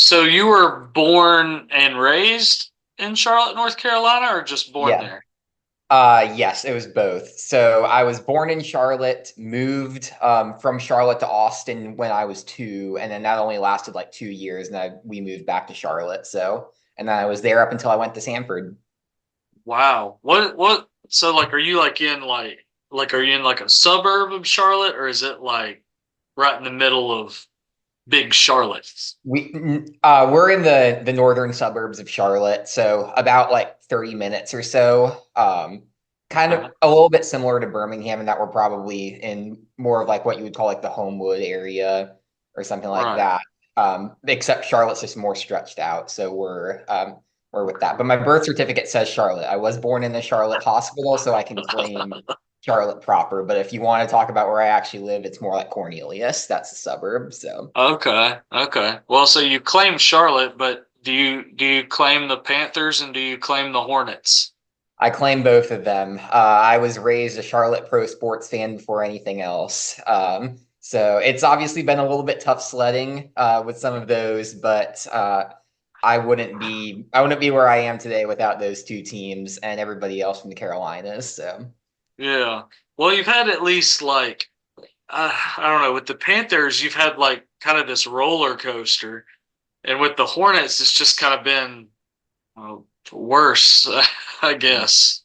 So you were born and raised in Charlotte, North Carolina, or just born Yeah. there? Yes, it was both. So I was born in Charlotte, moved from Charlotte to Austin when I was 2, and then that only lasted like 2 years, and we moved back to Charlotte. So, and then I was there up until I went to Sanford. Wow. What so like are you like are you in like a suburb of Charlotte, or is it like right in the middle of big Charlotte? We're in the northern suburbs of Charlotte, so about like 30 minutes or so. Kind of Okay. a little bit similar to Birmingham in that we're probably in more of like what you would call like the Homewood area or something like Right. that. Except Charlotte's just more stretched out, so we're with that. But my birth certificate says Charlotte. I was born in the Charlotte hospital, so I can claim Charlotte proper. But if you want to talk about where I actually live, it's more like Cornelius. That's a suburb. So. Okay. Okay. Well, so you claim Charlotte, but do you claim the Panthers and do you claim the Hornets? I claim both of them. I was raised a Charlotte pro sports fan before anything else. So it's obviously been a little bit tough sledding with some of those, but I wouldn't be where I am today without those two teams and everybody else from the Carolinas. So Yeah. Well, you've had at least like I don't know, with the Panthers, you've had like kind of this roller coaster, and with the Hornets, it's just kind of been well, worse, I guess.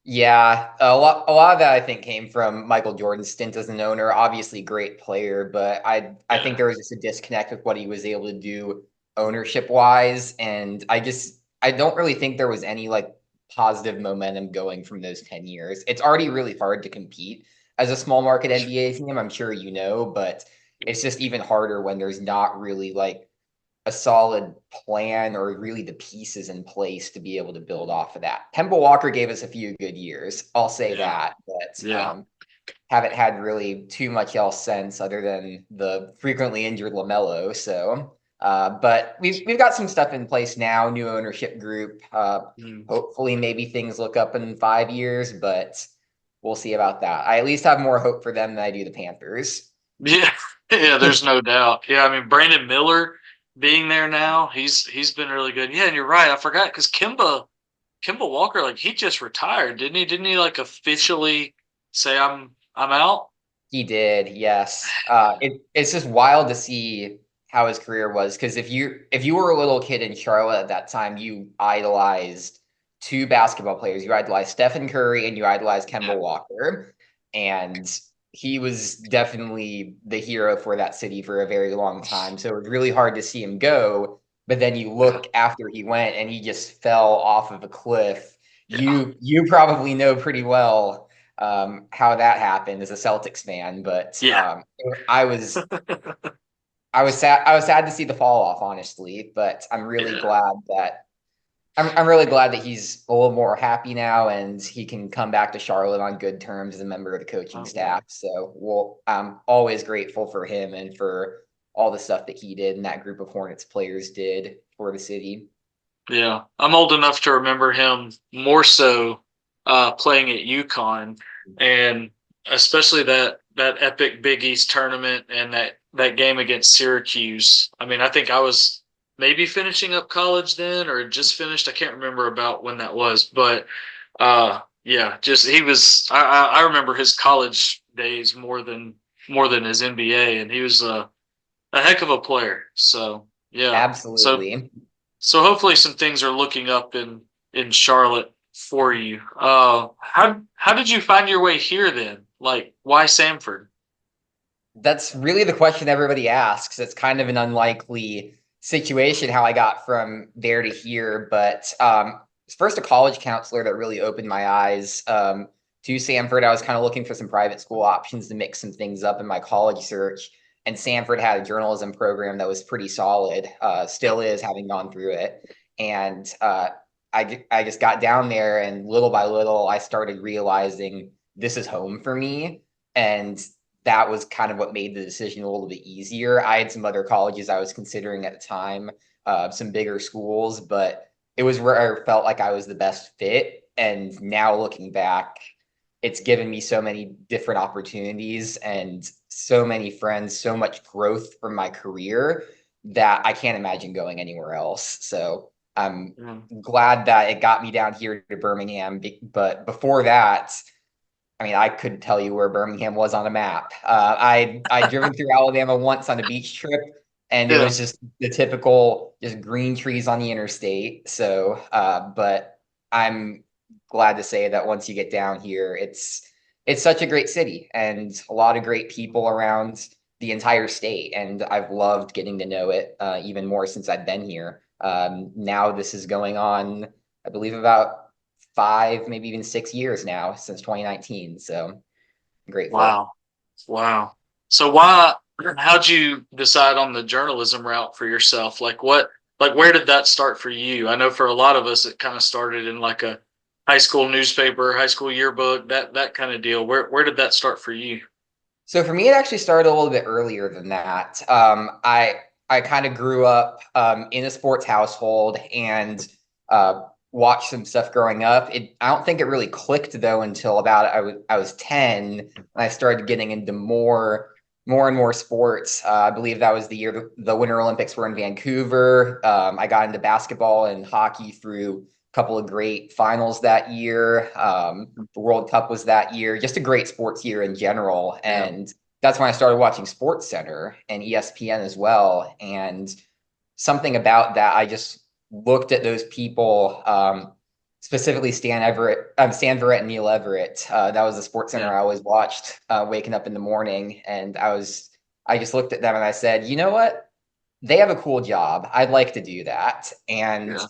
yeah, a lot of that I think came from Michael Jordan's stint as an owner. Obviously, great player, but I think Yeah. there was just a disconnect with what he was able to do ownership wise, and I don't really think there was any like positive momentum going from those 10 years. It's already really hard to compete as a small market NBA team. I'm sure you know, but it's just even harder when there's not really like a solid plan or really the pieces in place to be able to build off of that. Kemba Walker gave us a few good years. I'll say Yeah. that, but Yeah. haven't had really too much else since other than the frequently injured LaMelo. So, but we've got some stuff in place now, new ownership group. Mm. Hopefully, maybe things look up in 5 years, but we'll see about that. I at least have more hope for them than I do the Panthers. Yeah. Yeah, there's no doubt. Yeah, I mean Brandon Miller being there now, he's been really good. Yeah, and you're right. I forgot because Kimba Walker, like he just retired, didn't he? Didn't he like officially say I'm out? He did, yes. It's just wild to see how his career was because if you were a little kid in Charlotte at that time, you idolized two basketball players. You idolized Stephen Curry and you idolized Kemba Yeah. Walker, and he was definitely the hero for that city for a very long time. So it was really hard to see him go. But then you Yeah. look after he went and he just fell off of a cliff. Yeah. You probably know pretty well how that happened as a Celtics fan, but Yeah. I was I was sad. I was sad to see the fall off, honestly. But Yeah. I'm really glad that he's a little more happy now, and he can come back to Charlotte on good terms as a member of the coaching Oh yeah. staff. So, I'm always grateful for him and for all the stuff that he did and that group of Hornets players did for the city. Yeah. I'm old enough to remember him more so playing at UConn, and especially that epic Big East tournament and that game against Syracuse. I mean, I think I was maybe finishing up college then or just finished. I can't remember about when that was, but yeah, just he was I remember his college days more than his NBA, and he was a heck of a player. So, yeah. So Absolutely. so hopefully some things are looking up in Charlotte for you. How did you find your way here then? Like why Samford? That's really the question everybody asks. It's kind of an unlikely situation how I got from there to here, but it's first a college counselor that really opened my eyes to Sanford. I was kind of looking for some private school options to mix some things up in my college search, and Sanford had a journalism program that was pretty solid, Yeah. still is, having gone through it. And I just got down there, and little by little, I started realizing this is home for me. And that was kind of what made the decision a little bit easier. I had some other colleges I was considering at the time, some bigger schools, but it was where I felt like I was the best fit. And now looking back, it's given me so many different opportunities and so many friends, so much growth from my career that I can't imagine going anywhere else. So I'm Mm. glad that it got me down here to Birmingham. But before that, I mean, I couldn't tell you where Birmingham was on a map. I'd driven through Alabama once on a beach trip, and it Yeah. was just the typical just green trees on the interstate. So, but I'm glad to say that once you get down here, it's such a great city and a lot of great people around the entire state, and I've loved getting to know it even more since I've been here. Now this is going on, I believe, about 5, maybe even 6 years now since 2019. So I'm grateful. Wow. Wow. So how'd you decide on the journalism route for yourself? Like where did that start for you? I know for a lot of us, it kind of started in like a high school newspaper, high school yearbook, that kind of deal. Where did that start for you? So for me, it actually started a little bit earlier than that. I kind of grew up in a sports household and watched some stuff growing up. I don't think it really clicked though until about I was 10 and I started getting into more and more sports. I believe that was the year the Winter Olympics were in Vancouver. I got into basketball and hockey through a couple of great finals that year. The World Cup was that year, just a great sports year in general. Yeah. And that's when I started watching Sports Center and ESPN as well. And something about that, I just looked at those people, specifically Stan Verrett and Neil Everett. That was the Sports Center Yeah. I always watched, waking up in the morning. And I just looked at them and I said, you know what? They have a cool job. I'd like to do that. And Yeah.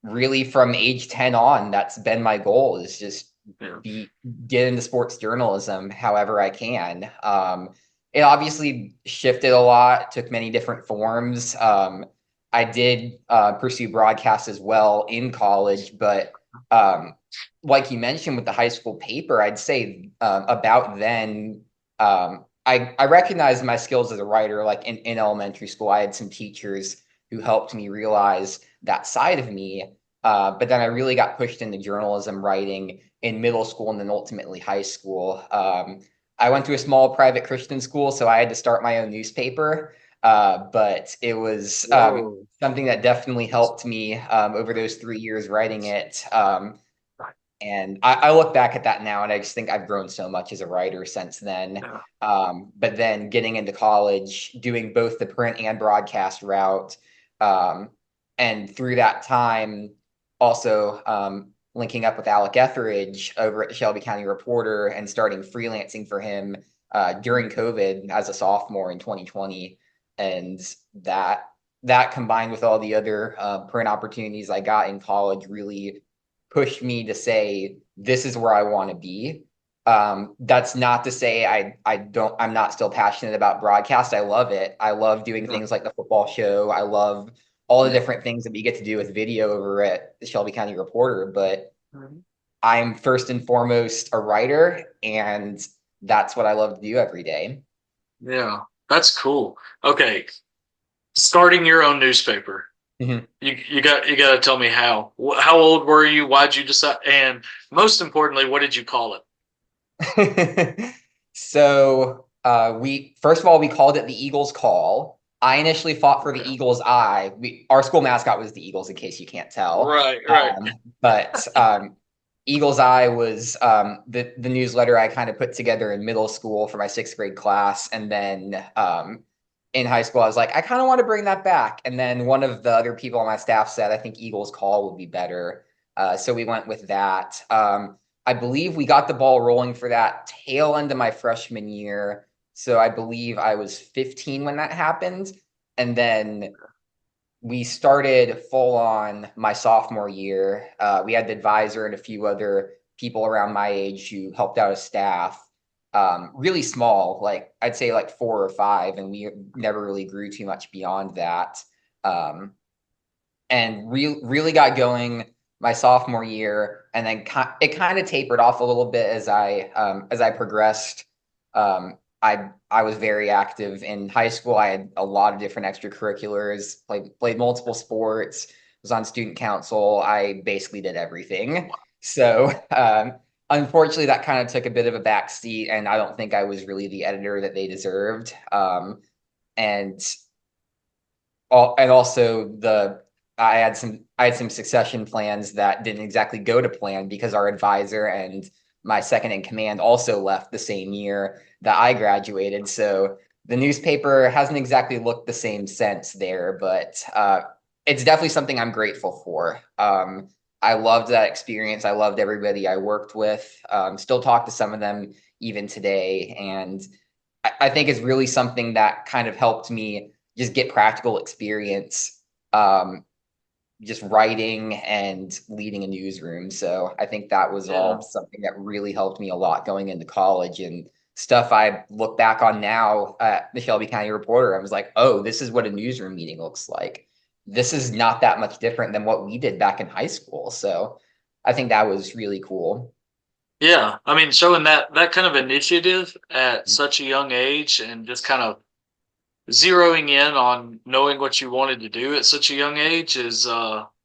really from age 10 on, that's been my goal is just Yeah. be get into sports journalism however I can. It obviously shifted a lot, took many different forms. I did pursue broadcast as well in college, but um, like you mentioned with the high school paper, I'd say about then, I recognized my skills as a writer. Like in elementary school, I had some teachers who helped me realize that side of me. But then I really got pushed into journalism writing in middle school and then ultimately high school. I went to a small private Christian school, so I had to start my own newspaper. But it was Whoa. something that definitely helped me over those 3 years writing it. And I look back at that now and I just think I've grown so much as a writer since then. Yeah. But then getting into college, doing both the print and broadcast route. Um, and through that time, also linking up with Alec Etheridge over at the Shelby County Reporter and starting freelancing for him during COVID as a sophomore in 2020. And that that combined with all the other print opportunities I got in college really pushed me to say this is where I want to be. That's not to say I'm not still passionate about broadcast. I love it. I love doing Yeah. things like the football show. I love all the Yeah. different things that we get to do with video over at the Shelby County Reporter, but Mhm. I'm first and foremost a writer, and that's what I love to do every day. Yeah. That's cool. Okay. Starting your own newspaper. Mhm. You got to tell me how. How old were you? Why'd you decide? And most importantly, what did you call it? So we first of all we called it the Eagles Call. I initially fought for the Okay. Eagles Eye. Our school mascot was the Eagles, in case you can't tell. Right. Right. But Eagles Eye was the newsletter I kind of put together in middle school for my sixth grade class, and then in high school I was like, I kind of want to bring that back. And then one of the other people on my staff said, I think Eagles Call would be better. So we went with that. I believe we got the ball rolling for that tail end of my freshman year. So I believe I was 15 when that happened. And then we started full on my sophomore year. We had the advisor and a few other people around my age who helped out as staff. Really small, like I'd say like 4 or 5, and we never really grew too much beyond that. Um, and really got going my sophomore year, and then it kind of tapered off a little bit as I progressed. I was very active in high school. I had a lot of different extracurriculars, played multiple sports, was on student council. I basically did everything. So unfortunately, that kind of took a bit of a backseat, and I don't think I was really the editor that they deserved. And and also I had some succession plans that didn't exactly go to plan because our advisor and my second in command also left the same year that I graduated. So the newspaper hasn't exactly looked the same since there, but it's definitely something I'm grateful for. I loved that experience. I loved everybody I worked with. Still talk to some of them even today, and I think it's really something that kind of helped me just get practical experience, um, just writing and leading a newsroom. So I think that was Yeah. all something that really helped me a lot going into college, and stuff I look back on now at the Shelby County Reporter. I was like, oh, this is what a newsroom meeting looks like. This is not that much different than what we did back in high school. So I think that was really cool. Yeah. I mean, showing that kind of initiative at such a young age and just kind of zeroing in on knowing what you wanted to do at such a young age is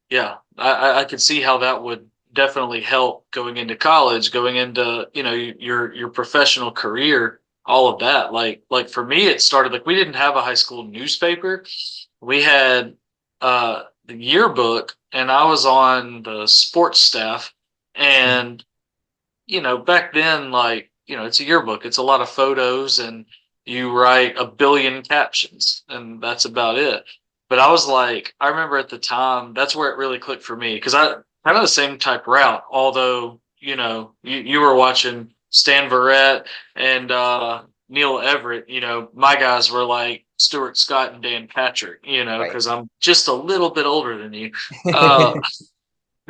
yeah, I could see how that would definitely help going into college, going into, you know, your professional career, all of that. Like for me it started like we didn't have a high school newspaper. We had the yearbook, and I was on the sports staff. And you know, back then, like, you know, it's a yearbook, it's a lot of photos, and you write a billion captions, and that's about it. But I was like, I remember at the time, that's where it really clicked for me because I kind of the same type route, although, you know, you were watching Stan Verrett and Neil Everett, you know, my guys were like Stuart Scott and Dan Patrick, you know, Right. because I'm just a little bit older than you. Uh,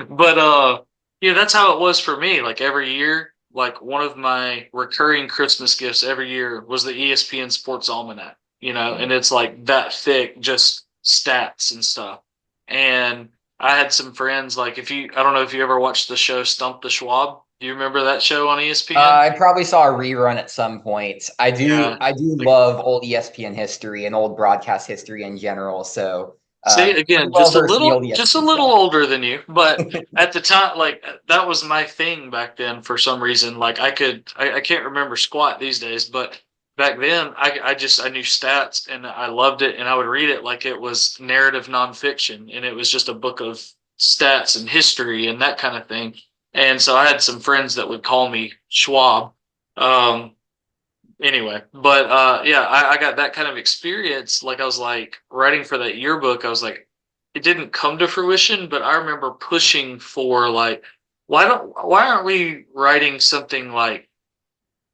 but yeah, that's how it was for me. Like every year, like one of my recurring Christmas gifts every year was the ESPN Sports Almanac, you know, and it's like that thick, just stats and stuff. And I had some friends like if you I don't know if you ever watched the show Stump the Schwab. Do you remember that show on ESPN? I probably saw a rerun at some point. Yeah. I do Like, love old ESPN history and old broadcast history in general. So, see, pretty again, well versed in the old just a ESPN little stuff. older than you, but at the time, like that was my thing back then for some reason. Like I can't remember squat these days, but back then I knew stats and I loved it and I would read it like it was narrative nonfiction and it was just a book of stats and history and that kind of thing. And so I had some friends that would call me Schwab. Um, anyway, but yeah, I got that kind of experience. Like I was like writing for that yearbook, I was like, it didn't come to fruition, but I remember pushing for like, why aren't we writing something like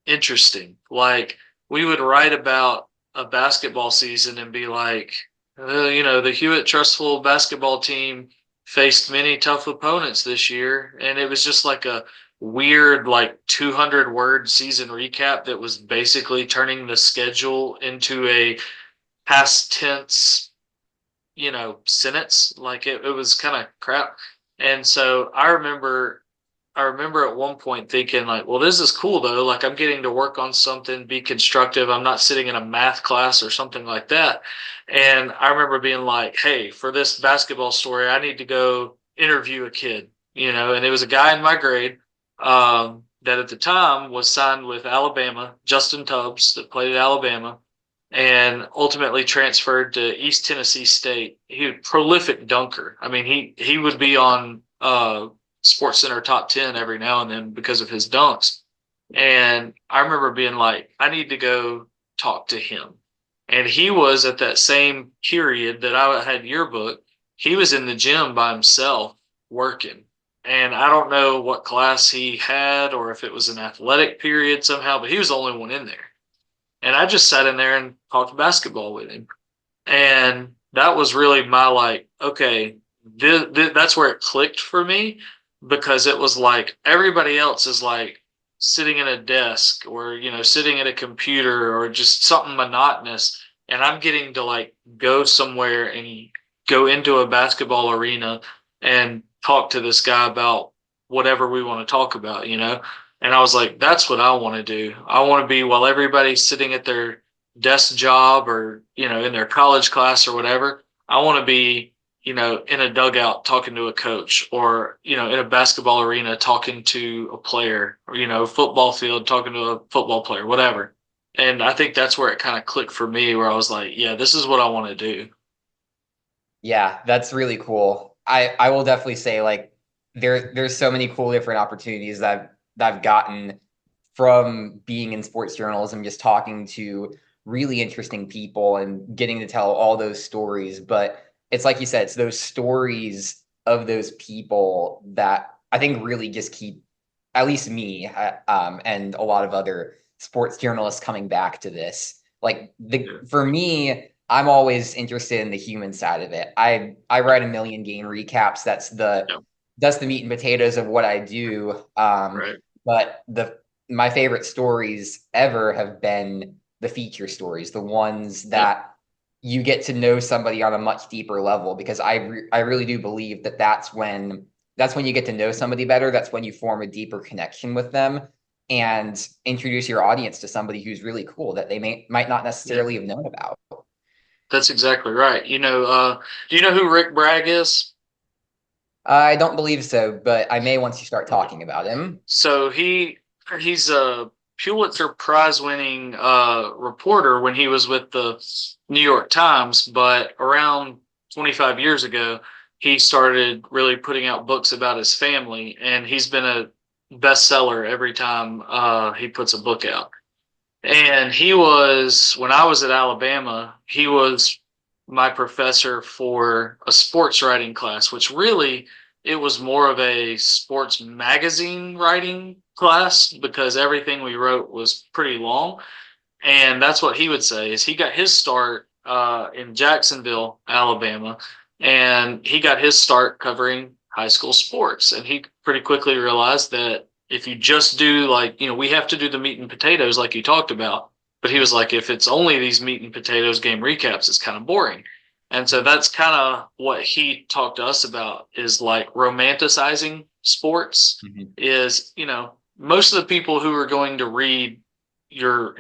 interesting? Like we would write about a basketball season and be like, you know, the Hewitt Trustful basketball team faced many tough opponents this year, and it was just like a weird like 200-word season recap that was basically turning the schedule into a past tense, you know, sentence. Like it was kind of crap. And so I remember at one point thinking like, well, this is cool though. Like I'm getting to work on something, be constructive. I'm not sitting in a math class or something like that. And I remember being like, hey, for this basketball story, I need to go interview a kid, you know, and it was a guy in my grade that at the time was signed with Alabama, Justin Tubbs, that played at Alabama and ultimately transferred to East Tennessee State. He was a prolific dunker. I mean, he would be on Sports Center top 10 every now and then because of his dunks. And I remember being like, I need to go talk to him. And he was at that same period that I had yearbook, he was in the gym by himself working. And I don't know what class he had or if it was an athletic period somehow, but he was the only one in there. And I just sat in there and talked basketball with him. And that was really my like, okay, that's where it clicked for me because it was like everybody else is like sitting at a desk or, you know, sitting at a computer or just something monotonous. And I'm getting to like go somewhere and go into a basketball arena and talk to this guy about whatever we want to talk about, you know? And I was like, that's what I want to do. I want to be while everybody's sitting at their desk job or, you know, in their college class or whatever. I want to be, you know, in a dugout talking to a coach or, you know, in a basketball arena talking to a player or, you know, football field talking to a football player, whatever. And I think that's where it kind of clicked for me where I was like, yeah, this is what I want to do. Yeah, that's really cool. I will definitely say like there's so many cool different opportunities that I've gotten from being in sports journalism, just talking to really interesting people and getting to tell all those stories. But it's like you said, it's those stories of those people that I think really just keep at least me and a lot of other sports journalists coming back to this. Like Yeah. for me, I'm always interested in the human side of it. I Yeah. write a million game recaps. Yeah. That's the meat and potatoes of what I do. Right. But the my favorite stories ever have been the feature stories, the ones Yep. that you get to know somebody on a much deeper level. Because I really do believe that that's when you get to know somebody better. That's when you form a deeper connection with them and introduce your audience to somebody who's really cool that they might not Yeah. necessarily have known about. That's exactly right. Do you know who Rick Bragg is? I don't believe so, but I may once you start talking about him. So he's a Pulitzer Prize winning reporter when he was with the New York Times, but around 25 years ago, he started really putting out books about his family, and he's been a bestseller every time he puts a book out. And when I was at Alabama, he was my professor for a sports writing class, which really it was more of a sports magazine writing class because everything we wrote was pretty long. And that's what he would say is he got his start in Jacksonville, Alabama, and he got his start covering high school sports. And he pretty quickly realized that if you just do we have to do the meat and potatoes like you talked about. But he was like, if it's only these meat and potatoes game recaps, it's kind of boring. And so that's kind of what he talked to us about is like romanticizing sports Mhm. is, most of the people who are going to read your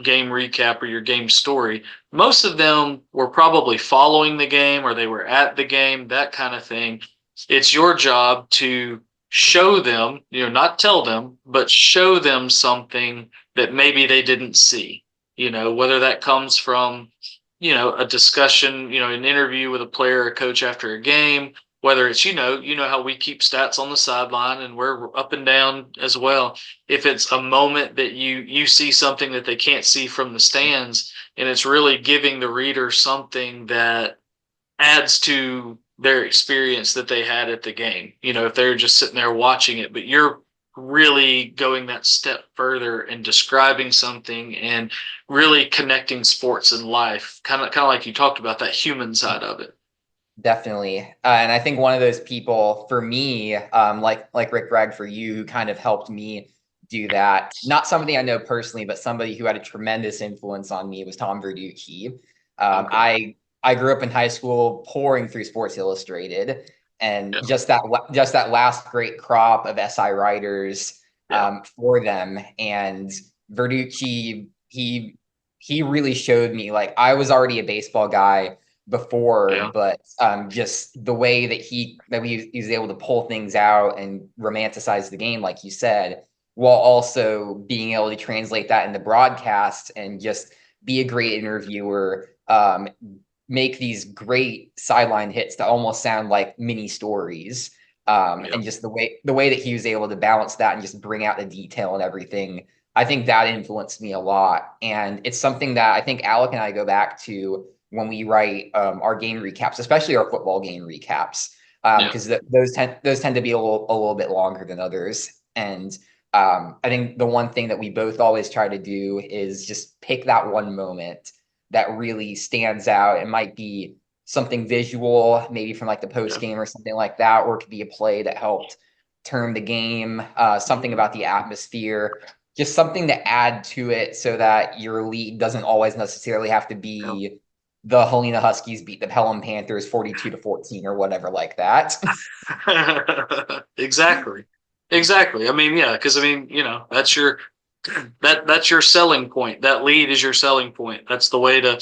game recap or your game story, most of them were probably following the game or they were at the game, that kind of thing. It's your job to show them, not tell them, but show them something that maybe they didn't see. Whether that comes from, a discussion, an interview with a player or coach after a game, whether it's, how we keep stats on the sideline and we're up and down as well. If it's a moment that you see something that they can't see from the stands, and it's really giving the reader something that adds to their experience that they had at the game. If they're just sitting there watching it, but you're really going that step further and describing something and really connecting sports and life, kind of like you talked about that human side of it. Definitely. And I think one of those people for me, like Rick Bragg for you, who kind of helped me do that. Not somebody I know personally, but somebody who had a tremendous influence on me was Tom Verducci. Okay. I grew up in high school pouring through Sports Illustrated, and Yeah. just that last great crop of SI writers Yeah. for them. And Verducci, he really showed me like I was already a baseball guy before, Yeah. but just the way that he was able to pull things out and romanticize the game, like you said, while also being able to translate that into broadcast and just be a great interviewer, make these great sideline hits that almost sound like mini stories. Yeah. And just the way that he was able to balance that and just bring out the detail and everything, I think that influenced me a lot. And it's something that I think Alec and I go back to when we write our game recaps, especially our football game recaps, Yeah. because those tend to be a little bit longer than others. And I think the one thing that we both always try to do is just pick that one moment that really stands out. It might be something visual, maybe from like the post Yeah. game or something like that, or it could be a play that helped turn the game, something about the atmosphere, just something to add to it so that your lead doesn't always necessarily have to Yeah. be the Helena Huskies beat the Pelham Panthers 42-14 or whatever like that. Exactly. Exactly. I mean, yeah, because I mean, that's your selling point. That lead is your selling point. That's the way to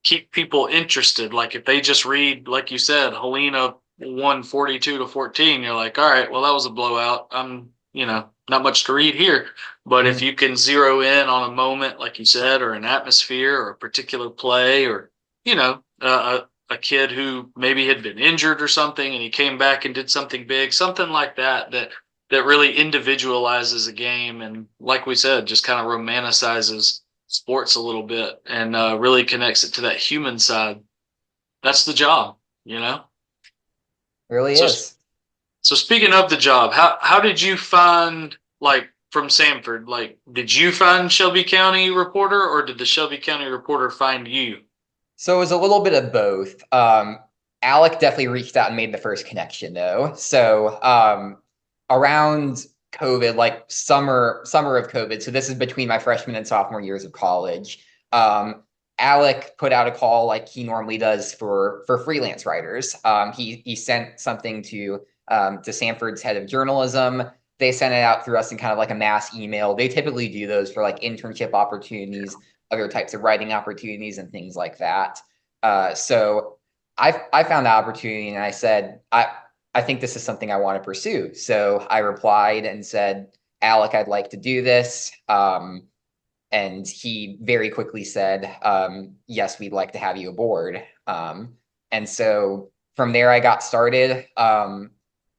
keep people interested. Like if they just read, like you said, Helena won 42-14, you're like, all right, well, that was a blowout. Not much to read here. But if Mhm. you can zero in on a moment, like you said, or an atmosphere or a particular play or, a kid who maybe had been injured or something, and he came back and did something big, something like that, that really individualizes a game, and like we said, just kind of romanticizes sports a little bit, and really connects it to that human side. That's the job, you know. Really So is. so speaking of the job, how did you find, like, from Sanford? Like, did you find Shelby County Reporter, or did the Shelby County Reporter find you? So it was a little bit of both. Alec definitely reached out and made the first connection though. So around COVID, like summer of COVID. So this is between my freshman and sophomore years of college. Alec put out a call like he normally does for freelance writers. He sent something to Sanford's head of journalism. They sent it out through us in kind of like a mass email. They typically do those for like internship opportunities, other types of writing opportunities, and things like that. So I found the opportunity and I said, I think this is something I want to pursue. So I replied and said, Alec, I'd like to do this. And he very quickly said, yes, we'd like to have you aboard. And so from there, I got started.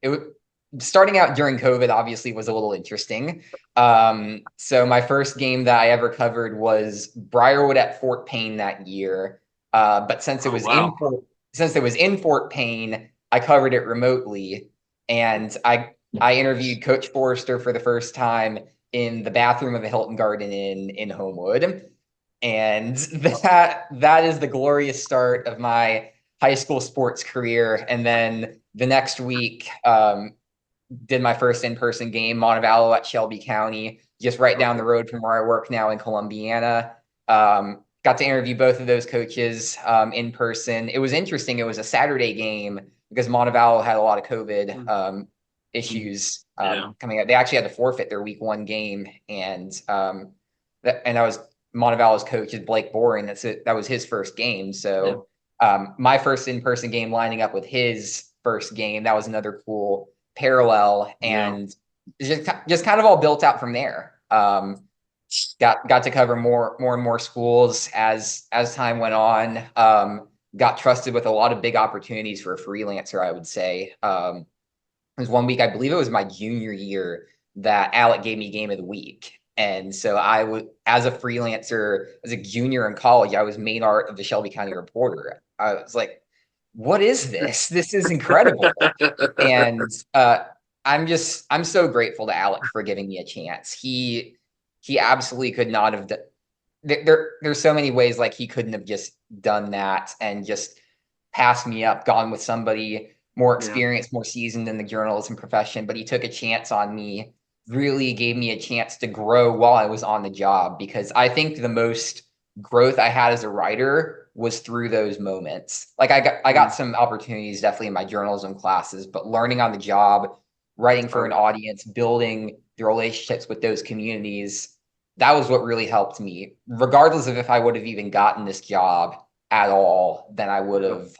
It starting out during COVID obviously was a little interesting. So my first game that I ever covered was Briarwood at Fort Payne that year. But since it Oh, was wow. in Fort Payne, I covered it remotely, and I interviewed Coach Forrester for the first time in the bathroom of the Hilton Garden Inn in Homewood. And that is the glorious start of my high school sports career. And then the next week, did my first in-person game, Montevallo at Shelby County, just right down the road from where I work now in Columbiana. Got to interview both of those coaches in person. It was interesting. It was a Saturday game because Montevallo had a lot of COVID issues Yeah. coming up. They actually had to forfeit their week 1 game, and that was Montevallo's coach is Blake Boring. That was his first game. Yeah. So my first in-person game lining up with his first game, that was another cool parallel, Yeah. and just kind of all built out from there. Got to cover more and more schools as time went on. Got trusted with a lot of big opportunities for a freelancer, I would say. There was one week, I believe it was my junior year, that Alec gave me game of the week. And so I would, as a freelancer, as a junior in college, I was main art of the Shelby County Reporter. I was like, what is this? This is incredible. And I'm so grateful to Alec for giving me a chance. He absolutely could not have done. There's so many ways like he couldn't have just done that and just passed me up, gone with somebody more Yeah. experienced, more seasoned in the journalism profession. But he took a chance on me, really gave me a chance to grow while I was on the job, because I think the most growth I had as a writer was through those moments. Like I got some opportunities definitely in my journalism classes, but learning on the job, writing for an audience, building the relationships with those communities, that was what really helped me. Regardless of if I would have even gotten this job at all, then I would have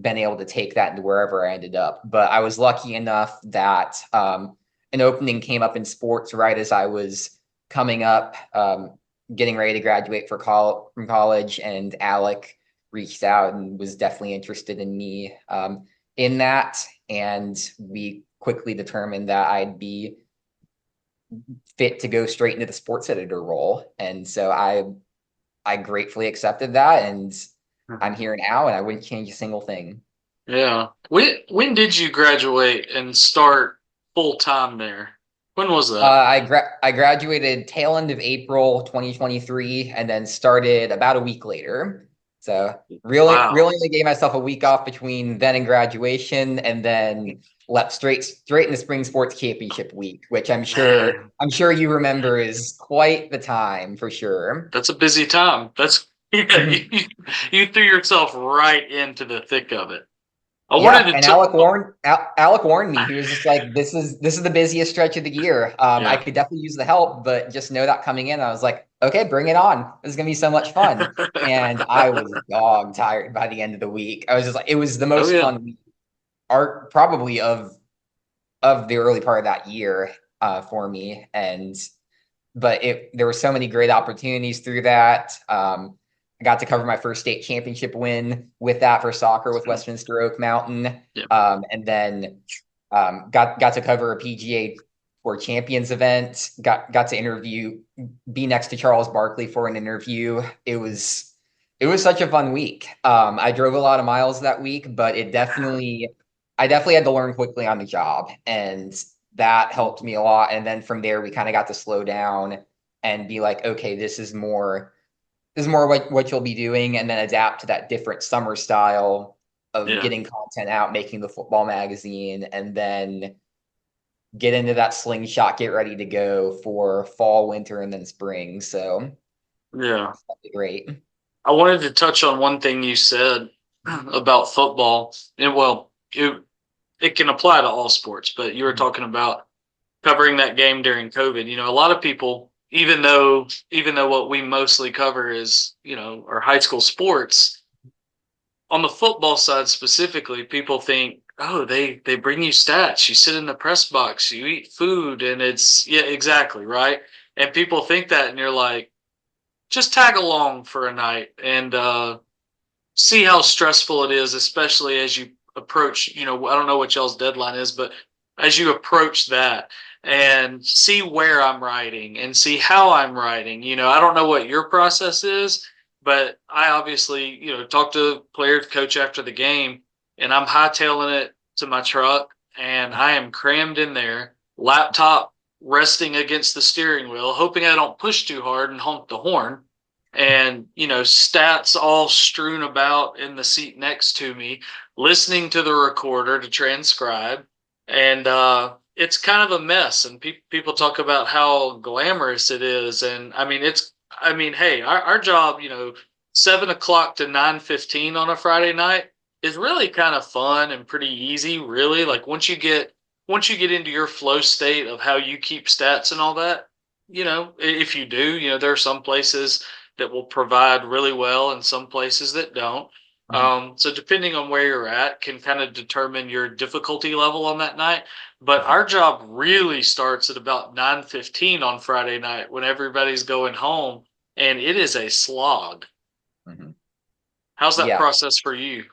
been able to take that into wherever I ended up. But I was lucky enough that an opening came up in sports right as I was coming up, getting ready to graduate from college, and Alec reached out and was definitely interested in me in that. And we quickly determined that I'd be fit to go straight into the sports editor role. And so I gratefully accepted that, and I'm here now, and I wouldn't change a single thing. Yeah. When did you graduate and start full time there? When was that? I graduated tail end of April 2023, and then started about a week later. So really Wow. only gave myself a week off between then and graduation, and then left straight into spring sports championship week, which Man, I'm sure you remember is quite the time for sure. that's a busy time. That's yeah, you threw yourself right into the thick of it. I Yeah, wanted and to Alec warned me. He was just like, "This is the busiest stretch of the year. I yeah. could definitely use the help, but just know that coming in." I was like, "Okay, bring it on. This is gonna be so much fun." And I was dog tired by the end of the week. I was just like, it was the Oh most yeah. fun week, art probably of the early part of that year for me. And but there were so many great opportunities through that. I got to cover my first state championship win with that for soccer with Westminster Oak Mountain. Yeah. And then got to cover a PGA Tour Champions event. Got to be next to Charles Barkley for an interview. It was such a fun week. I drove a lot of miles that week, but I definitely had to learn quickly on the job, and that helped me a lot. And then from there, we kind of got to slow down and be like, okay, this is more what you'll be doing, and then adapt to that different summer style of Yeah. getting content out, making the football magazine, and then get into that slingshot, get ready to go for fall, winter, and then spring. So Yeah. that'd be great. I wanted to touch on one thing you said about football. And well, it can apply to all sports, but you were talking about covering that game during COVID. A lot of people, even though what we mostly cover is, our high school sports, on the football side specifically, people think, oh, they bring you stats. You sit in the press box, you eat food, and it's yeah, exactly, right? And people think that, and you're like, just tag along for a night and see how stressful it is, especially as you approach, I don't know what y'all's deadline is, but as you approach that and see where I'm writing and see how I'm writing. I don't know what your process is, but I obviously, talk to player coach after the game, and I'm hightailing it to my truck, and I am crammed in there, laptop resting against the steering wheel, hoping I don't push too hard and honk the horn, and stats all strewn about in the seat next to me, listening to the recorder to transcribe. And it's kind of a mess, and people talk about how glamorous it is. And hey, our job, 7 o'clock to 9:15 on a Friday night is really kind of fun and pretty easy, really. Like once you get into your flow state of how you keep stats and all that, if you do, there are some places that will provide really well and some places that don't. Mhm. So depending on where you're at can kind of determine your difficulty level on that night. But Mhm. our job really starts at about 9:15 on Friday night when everybody's going home, and it is a slog. Mhm. How's that Yeah, process for you?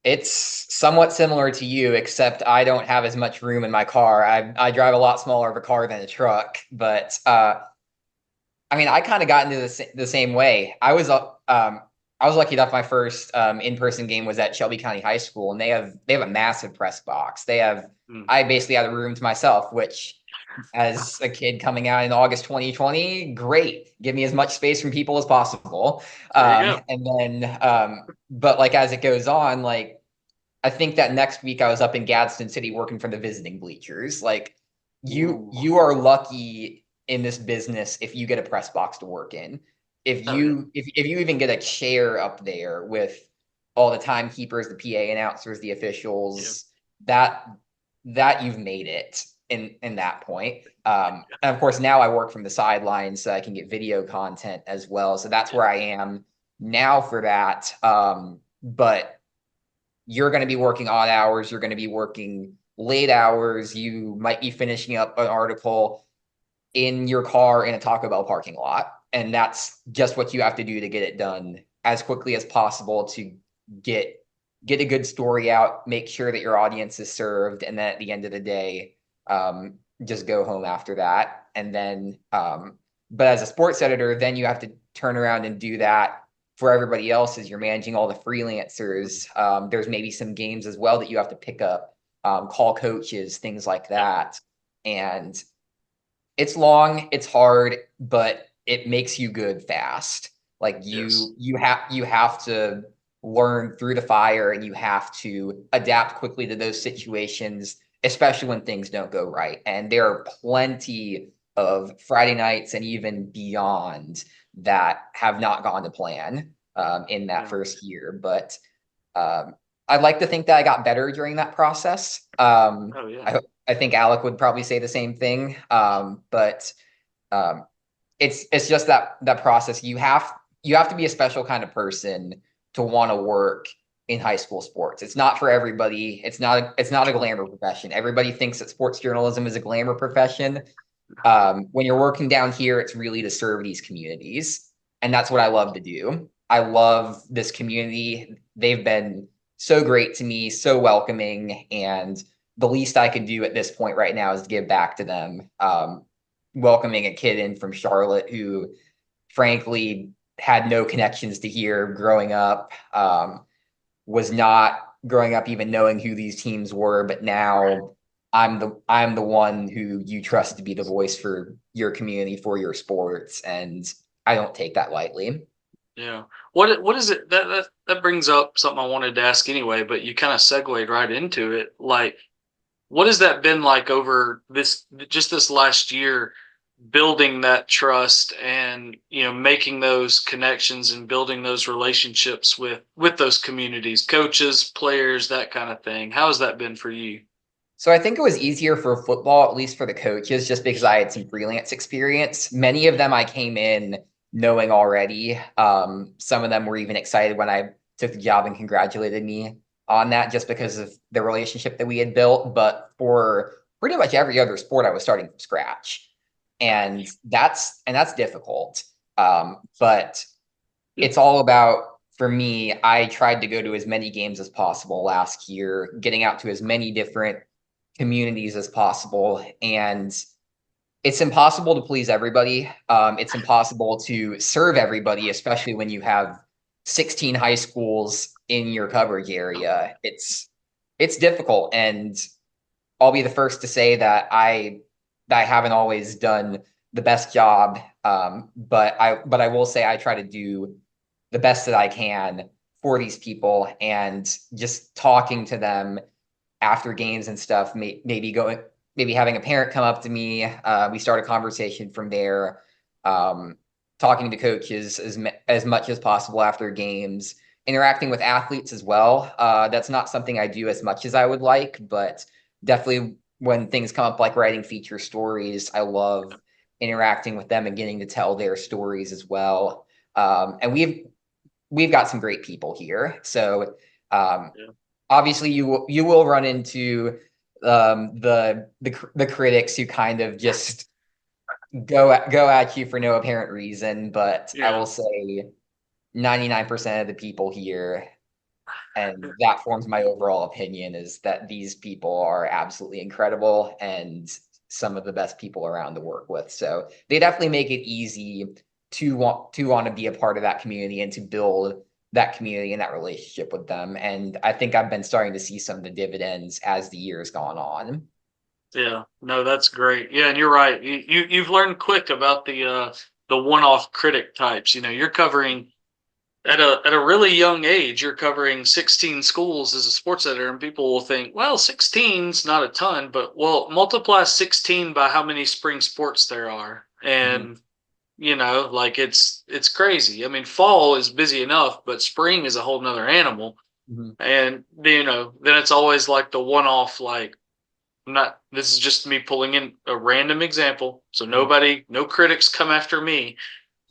it's somewhat similar to you, except I don't have as much room in my car. I drive a lot smaller of a car than a truck, but I mean, I kind of got into the same way. I was lucky enough. My first in-person game was at Shelby County High School, and they have a massive press box. Mm, I basically had a room to myself, which, as a kid coming out in August 2020, great. Give me as much space from people as possible. there you go. And then, but like as it goes on, like I think that next week I was up in Gadsden City working for the visiting bleachers. Like you Ooh. you are lucky in this business if you get a press box to work in. If Oh yeah. you if you even get a chair up there with all the timekeepers, the PA announcers, the Yeah. officials, that that you've made it in that point. And of course now I work from the sidelines so I can get video content as well. So that's Yeah. where I am now for that. But you're going to be working odd hours, you're going to be working late hours, you might be finishing up an article in your car in a Taco Bell parking lot. And that's just what you have to do to get it done as quickly as possible to get get a good story out, make sure that your audience is served, and then at the end of the day, just go home after that. And then, but as a sports editor, then you have to turn around and do that for everybody else as you're managing all the freelancers. There's maybe some games as well that you have to pick up, call coaches, things like Yeah. that. And it's long, it's hard, but it makes you good fast. Like Yes. you have to learn through the fire, and you have to adapt quickly to those situations, especially when things don't go right. And there are plenty of Friday nights and even beyond that have not gone to plan in that Yeah. first year. But I'd like to think that I got better during that process. Oh yeah. I think Alec would probably say the same thing. But um, it's just that process. You have to be a special kind of person to want to work in high school sports. It's not for everybody. It's not a glamour profession. Everybody thinks that sports journalism is a glamour profession. When you're working down here, it's really to serve these communities, and that's what I love to do. I love this community. They've been so great to me, so welcoming, and the least I could do at this point right now is give back to them. Welcoming a kid in from Charlotte who, frankly, had no connections to here growing up, was not growing up even knowing who these teams were, but now I'm the one who you trust to be the voice for your community, for your sports, and I don't take that lightly. Yeah. What is it that brings up something I wanted to ask anyway, but you kind of segued right into it. Like, what has that been like over this last year, building that trust and making those connections and building those relationships with those communities, coaches, players, that kind of thing. How has that been for you? So I think it was easier for football, at least for the coaches, just because I had some freelance experience. Many of them I came in knowing already. Some of them were even excited when I took the job and congratulated me on that just because of the relationship that we had built. But for pretty much every other sport, I was starting from scratch. And that's difficult. But it's all about, for me, I tried to go to as many games as possible last year, getting out to as many different communities as possible. And it's impossible to please everybody. It's impossible to serve everybody, especially when you have 16 high schools in your coverage area. It's difficult, and I'll be the first to say that I haven't always done the best job. But I will say I try to do the best that I can for these people, and just talking to them after games and stuff, maybe having a parent come up to me. We start a conversation from there. Talking to coaches as much as possible after games, interacting with athletes as well. That's not something I do as much as I would like, but definitely when things come up like writing feature stories, I love interacting with them and getting to tell their stories as well. And we've got some great people here. So Yeah. obviously you will run into the critics who kind of just go at you for no apparent reason, but I Yeah. will say 99% of the people here, and that forms my overall opinion, is that these people are absolutely incredible and some of the best people around to work with. So they definitely make it easy to want to be a part of that community and to build that community and that relationship with them. And I think I've been starting to see some of the dividends as the years gone on. Yeah, no, that's great. Yeah, and you're right. You've learned quick about the one-off critic types. You're covering at a really young age. You're covering 16 schools as a sports editor, and people will think, well, 16's not a ton, but well, multiply 16 by how many spring sports there are, Mhm, and like it's crazy. I mean, fall is busy enough, but spring is a whole nother animal. mhm. And then it's always like the one-off, like I'm not, this is just me pulling in a random example. So Mhm. no critics come after me,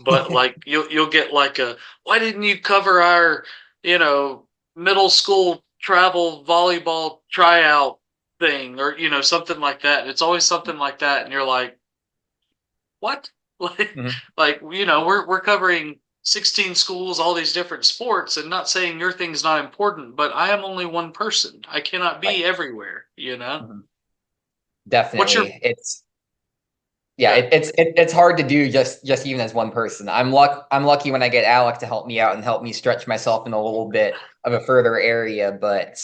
but like you'll get like why didn't you cover our, you know, middle school travel volleyball tryout thing or, something like that. It's always something like that. And you're like, what? Like, Mhm. we're covering 16 schools, all these different sports, and not saying your thing's not important, but I am only one person. I cannot Right. be everywhere. Mhm. What's your Definitely. Yeah, yeah. it's hard to do just even as one person. I'm lucky when I get Alec to help me out and help me stretch myself in a little bit of a further area, but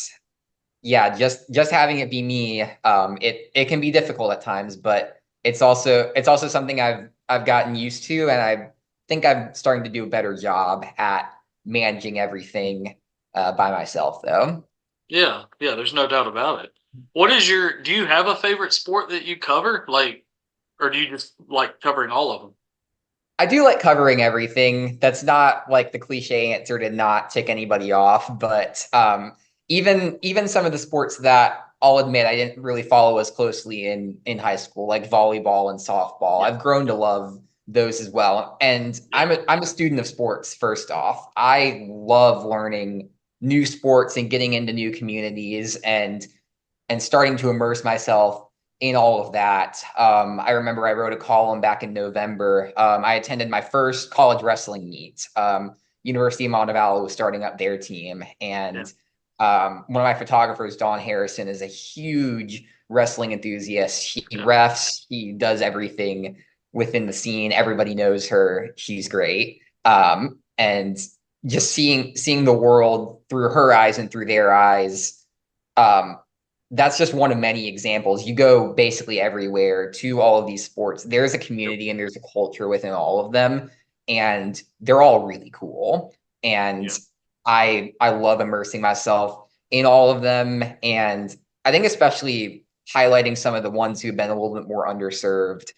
yeah, just having it be me, it can be difficult at times, but it's also something I've gotten used to, and I think I'm starting to do a better job at managing everything by myself, though. Yeah, yeah, there's no doubt about it. Do you have a favorite sport that you cover? Like, or do you just like covering all of them? I do like covering everything. That's not like the cliche answer to not tick anybody off, but even some of the sports that I'll admit I didn't really follow as closely in high school, like volleyball and softball. Yeah, I've grown to love those as well. And I'm yeah, I'm a student of sports, first off. I love learning new sports and getting into new communities and starting to immerse myself in all of that. I remember I wrote a column back in November. I attended my first college wrestling meet. University of Montevallo was starting up their team. Yeah. And one of my photographers, Dawn Harrison, is a huge wrestling enthusiast. She Yeah. refs, he does everything within the scene. Everybody knows her. She's great. And just seeing the world through her eyes and through their eyes, um, that's just one of many examples. You go basically everywhere to all of these sports. There's a Yep. community and there's a culture within all of them, and they're all really cool. And Yeah. I love immersing myself in all of them. And I think especially highlighting some of the ones who've been a little bit more underserved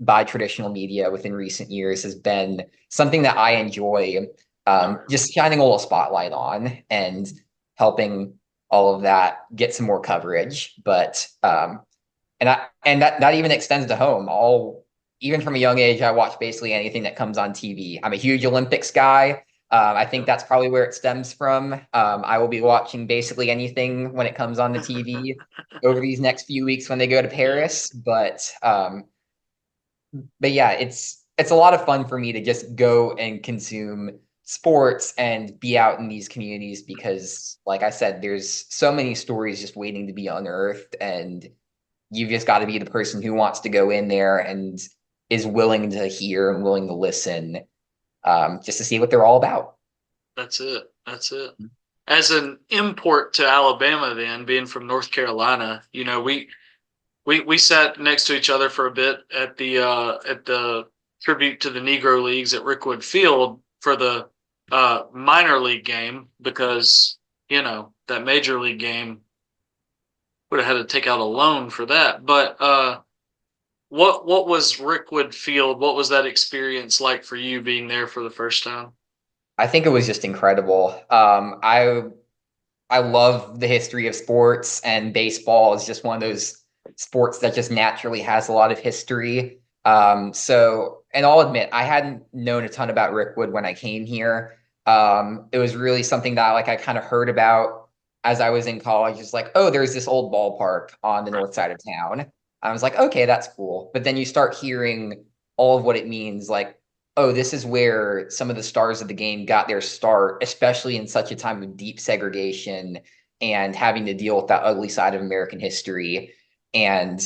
by traditional media within recent years has been something that I enjoy, Oh, just shining a little spotlight on and helping all of that get some more coverage. But and that even extends to home. All even from a young age, I watch basically anything that comes on TV. I'm a huge Olympics guy. I think yeah. that's probably where it stems from. I will be watching basically anything when it comes on the TV over these next few weeks when they go to Yeah. Paris. But yeah, it's a lot of fun for me to just go and consume sports and be out in these communities because, like I said, there's so many stories just waiting to be unearthed, and you've just got to be the person who wants to go in there and is willing to hear and willing to listen, just to see what they're all about. That's it. That's it. As an import to Alabama, then being from North Carolina, we sat next to each other for a bit at the tribute to the Negro Leagues at Rickwood Field for the minor league game because that major league game would have had to take out a loan for that. But what was Rickwood Field? What was that experience like for you being there for the first time? I think it was just incredible. I love the history of sports, and baseball is just one of those sports that just naturally has a lot of history. And I'll admit, I hadn't known a ton about Rickwood when I came here. It was really something that I kind of heard about as I was in college. It's like, oh, there's this old ballpark on the Right. north side of town. I was like, okay, that's cool. But then you start hearing all of what it means, like, oh, this is where some of the stars of the game got their start, especially in such a time of deep segregation and having to deal with that ugly side of American history. And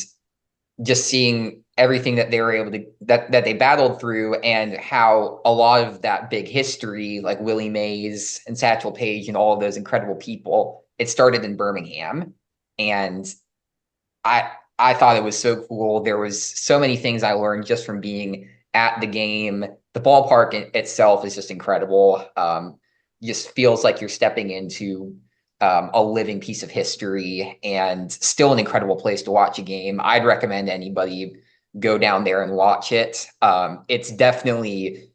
just seeing everything that they were able to that they battled through, and how a lot of that big history, like Willie Mays and Satchel Paige and all of those incredible people, it started in Birmingham. And I thought it was so cool. There was so many things I learned just from being at the game. The ballpark itself is just incredible. Just feels like you're stepping into a living piece of history, and still an incredible place to watch a game. I'd recommend anybody go down there and watch it. It's definitely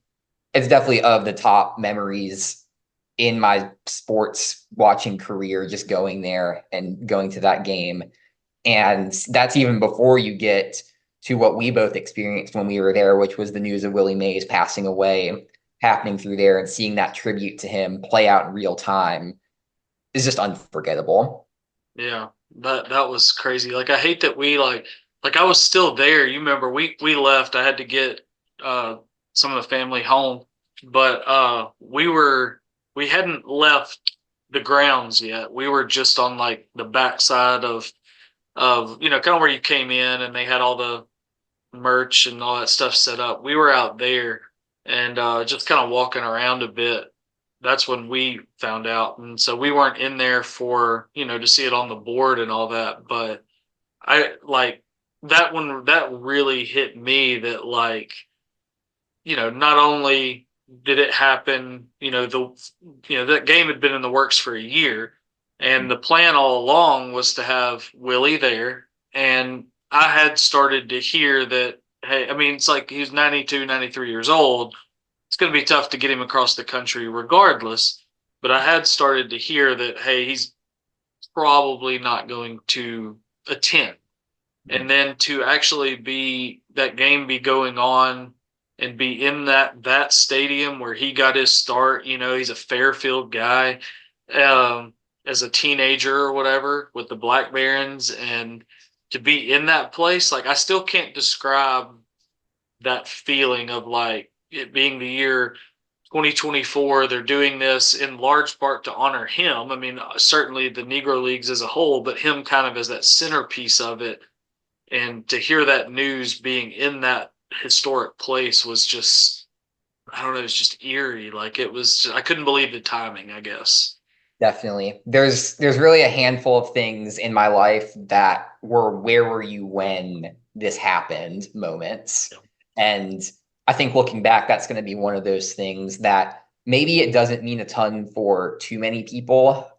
of the top memories in my sports watching career, just going there and going to that game. And that's even before you get to what we both experienced when we were there, which was the news of Willie Mays passing away happening through there, and seeing that tribute to him play out in real time is just unforgettable. Yeah, that was crazy. Like I hate that we I was still there. You remember we left. I had to get uh some of the family home, but we hadn't left the grounds yet. We were just on like the backside of kind of where you came in and they had all the merch and all that stuff set up. We were out there and just kind of walking around a bit. That's when we found out, and so we weren't in there for to see it on the board and all that. But I like that one. That really hit me. That not only did it happen, that game had been in the works for a year, and the plan all along was to have Willie there. And I had started to hear that, hey, I mean, it's like he's 92, 93 years old. It's going to be tough to get him across the country regardless. But I had started to hear that, hey, he's probably not going to attend, and then to actually be that game be going on and be in that stadium where he got his start. He's a Fairfield guy, as a teenager or whatever with the Black Barons, and to be in that place, like I still can't describe that feeling of like it being the year 2024, they're doing this in large part to honor him. I mean, certainly the Negro Leagues as a whole, but him kind of as that centerpiece of it. And to hear that news being in that historic place was just, I don't know, it was just eerie. Like it was, I couldn't believe the timing, I guess. Definitely. There's really a handful of things in my life that were where were you when this happened moments. Yeah. And I think looking back, that's going to be one of those things that maybe it doesn't mean a ton for too many people.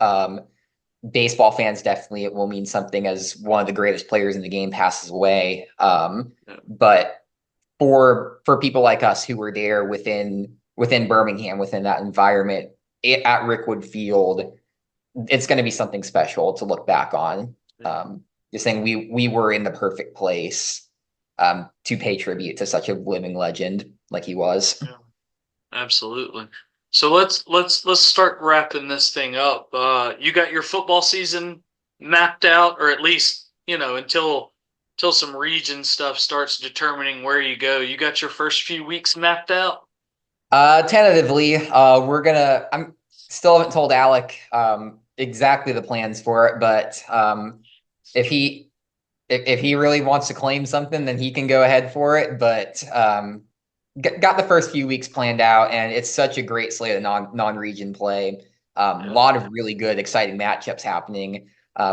Baseball fans definitely it will mean something as one of the greatest players in the game passes away. Yeah. But for people like us who were there within Birmingham, within that environment at Rickwood Field, it's going to be something special to look back on. Just saying we were in the perfect place to pay tribute to such a living legend like he was. Yeah. Absolutely. So let's start wrapping this thing up. You got your football season mapped out, or at least until some region stuff starts determining where you go. You got your first few weeks mapped out. Tentatively, I'm still haven't told Alec exactly the plans for it, but if he if he really wants to claim something, then he can go ahead for it. But got the first few weeks planned out, and it's such a great slate of non-region play. A Yeah. lot of really good, exciting matchups happening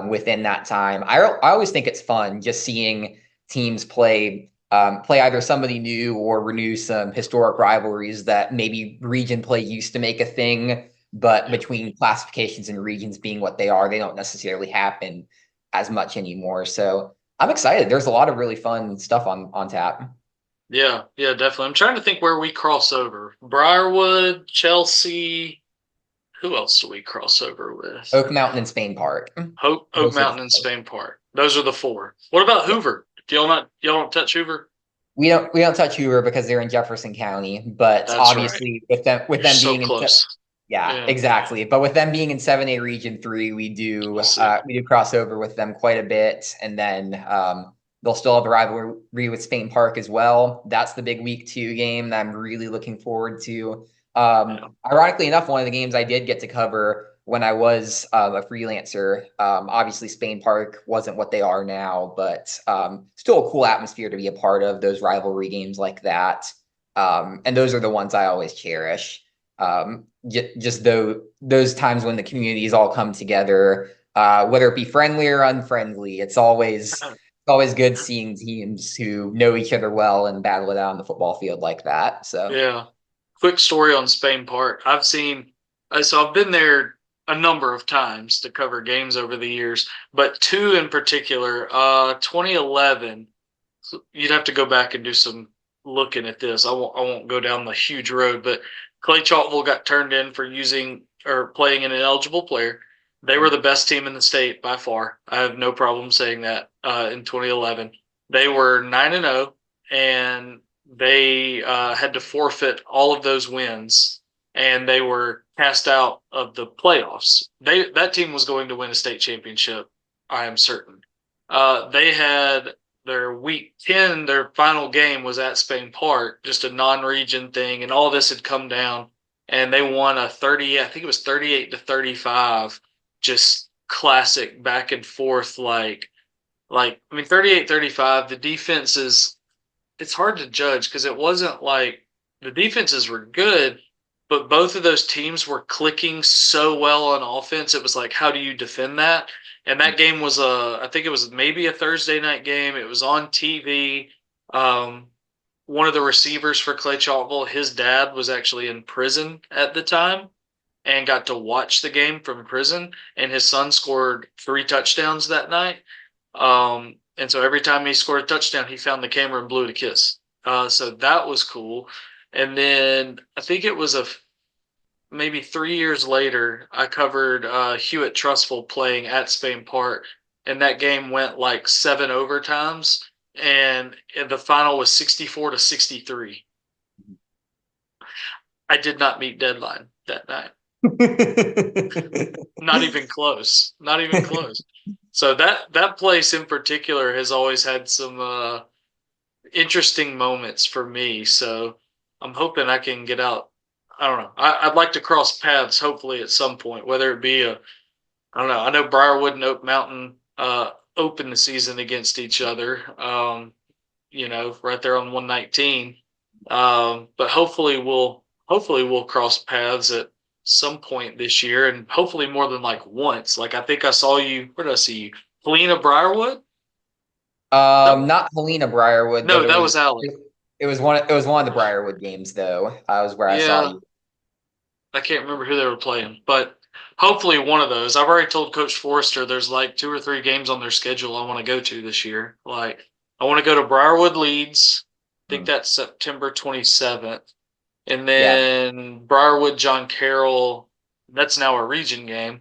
within that time. I always think it's fun just seeing teams play either somebody new or renew some historic rivalries that maybe region play used to make a thing, but Yeah. between classifications and regions being what they are, they don't necessarily happen as much anymore. So I'm excited. There's a lot of really fun stuff on tap. Yeah, yeah, definitely. I'm trying to think where we cross over. Briarwood, Chelsea. Who else do we cross over with? Oak Mountain and Spain Park. Oak Those are the Mountain and four. Spain Park. Those are the four. What about Yeah. Hoover? Do y'all don't touch Hoover? We don't touch Hoover because they're in Jefferson County, but That's right. obviously with You're them so being in close. yeah, Yeah. exactly. But with them being in 7A Region 3, Let's see. we do cross over with them quite a bit. And then they'll still have the rivalry with Spain Park as well. That's the big week 2 game that I'm really looking forward to. Yeah. Ironically enough, one of the games I did get to cover when I was a freelancer. Obviously, Spain Park wasn't what they are now, but still a cool atmosphere to be a part of those rivalry games like that. And those are the ones I always cherish. Just those times when the communities all come together, whether it be friendly or unfriendly, it's always good seeing teams who know each other well and battle it out on the football field like that. So Yeah. Quick story on Spain Park. So I've been there a number of times to cover games over the years, but two in particular. 2011. You'd have to go back and do some looking at this. I won't go down the huge road, but Clay Chalkville got turned in for using or playing an ineligible player. They were the best team in the state by far. I have no problem saying that. In 2011, they were 9-0, and they had to forfeit all of those wins, and they were cast out of the playoffs. That team was going to win a state championship, I am certain. They had their week 10, their final game was at Spain Park, just a non-region thing, and all this had come down, and they won a 30, I think it was 38-35, just classic back and forth, I mean, 38-35, the defense is, it's hard to judge because it wasn't like the defenses were good, but both of those teams were clicking so well on offense. It was like, how do you defend that? And that game was I think it was maybe a Thursday night game. It was on TV. Um, One of the receivers for Clay Chalkville, his dad was actually in prison at the time and got to watch the game from prison. And his son scored 3 touchdowns that night. And so every time he scored a touchdown, he found the camera and blew it a kiss. So that was cool. And then I think it was maybe 3 years later, I covered Hewitt Trustful playing at Spain Park, and that game went like 7 overtimes, and the final was 64-63. I did not meet deadline that night. Not even close. Not even close. So that place in particular has always had some interesting moments for me. So I'm hoping I can get out I don't know. I'd like to cross paths, hopefully at some point, whether it be I don't know. I know Briarwood and Oak Mountain open the season against each other. Right there on 119. But hopefully we'll cross paths at some point this year, and hopefully more than like once. Like I think I saw you. Where did I see you? Helena Briarwood? No, Not Helena Briarwood, but no, that was Alec. it was one of the Briarwood games though. I was where I saw Yeah, you. I can't remember who they were playing, but hopefully one of those. I've already told Coach Forrester there's like 2 or 3 games on their schedule I want to go to this year. Like I want to go to Briarwood Leeds. I think Hmm. that's September 27th. And Yeah, then Briarwood John Carroll, that's now a region game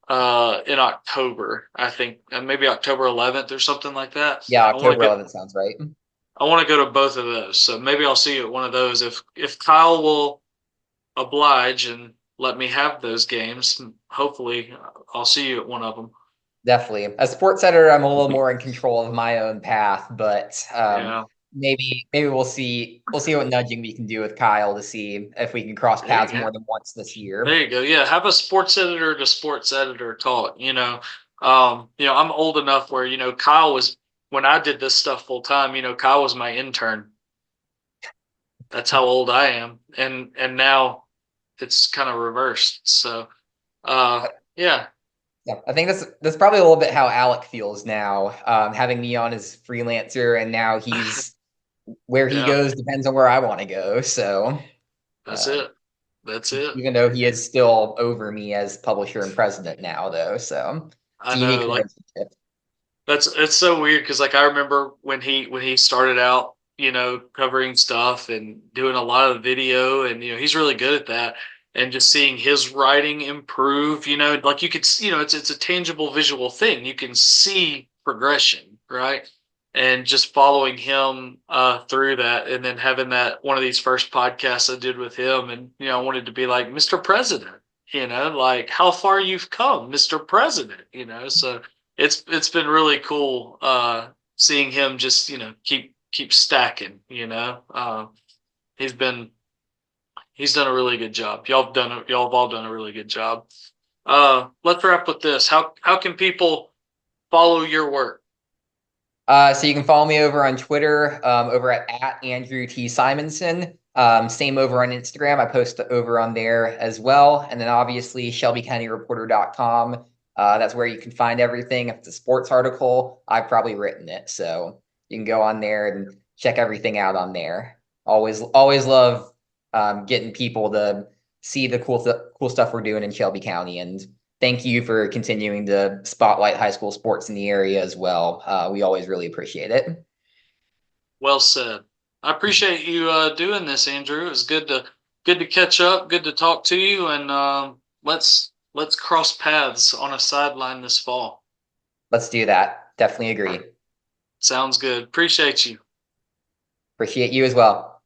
in October, I think, maybe October 11th or something like that. yeah. I want October to get 11th sounds right. I want to go to both of those. So maybe I'll see you at one of those if Kyle will oblige and let me have those games. Hopefully, I'll see you at one of them. Definitely. As sports editor, I'm a little more in control of my own path, but Yeah, maybe we'll see what nudging we can do with Kyle to see if we can cross there you paths go. more than once this year. There you go. Yeah, have a sports editor to sports editor talk. I'm old enough where Kyle was when I did this stuff full time. Kyle was my intern. That's how old I am, and now it's kind of reversed. So, yeah, Yeah, I think that's probably a little bit how Alec feels now, having me on as freelancer, and now he's where he yeah, goes depends on where I want to go. So, that's uh, it. That's it. even though he is still over me as publisher and president now, though, so it's I a unique know. Like relationship. it's so weird because like I remember when he started out, covering stuff and doing a lot of video, and he's really good at that. And just seeing his writing improve, like you could, it's a tangible visual thing. You can see progression, right? And just following him through that, and then having that one of these first podcasts I did with him, and I wanted to be like, Mr. President, like how far you've come, Mr. President, so it's been really cool seeing him just keep stacking. He's been he's done a really good job. Y'all have all done a really good job. Let's wrap with this. How can people follow your work? So you can follow me over on Twitter, over at Andrew T. Simonson. Same over on Instagram. I post over on there as well. And then obviously ShelbyCountyReporter.com. That's where you can find everything. If it's a sports article, I've probably written it. So you can go on there and check everything out on there. Always love getting people to see the cool stuff we're doing in Shelby County. And thank you for continuing to spotlight high school sports in the area as well. We always really appreciate it. Well said. I appreciate you doing this, Andrew. It was good to catch up. Good to talk to you, and let's cross paths on a sideline this fall. Let's do that. Definitely agree. Sounds good. Appreciate you. Appreciate you as well.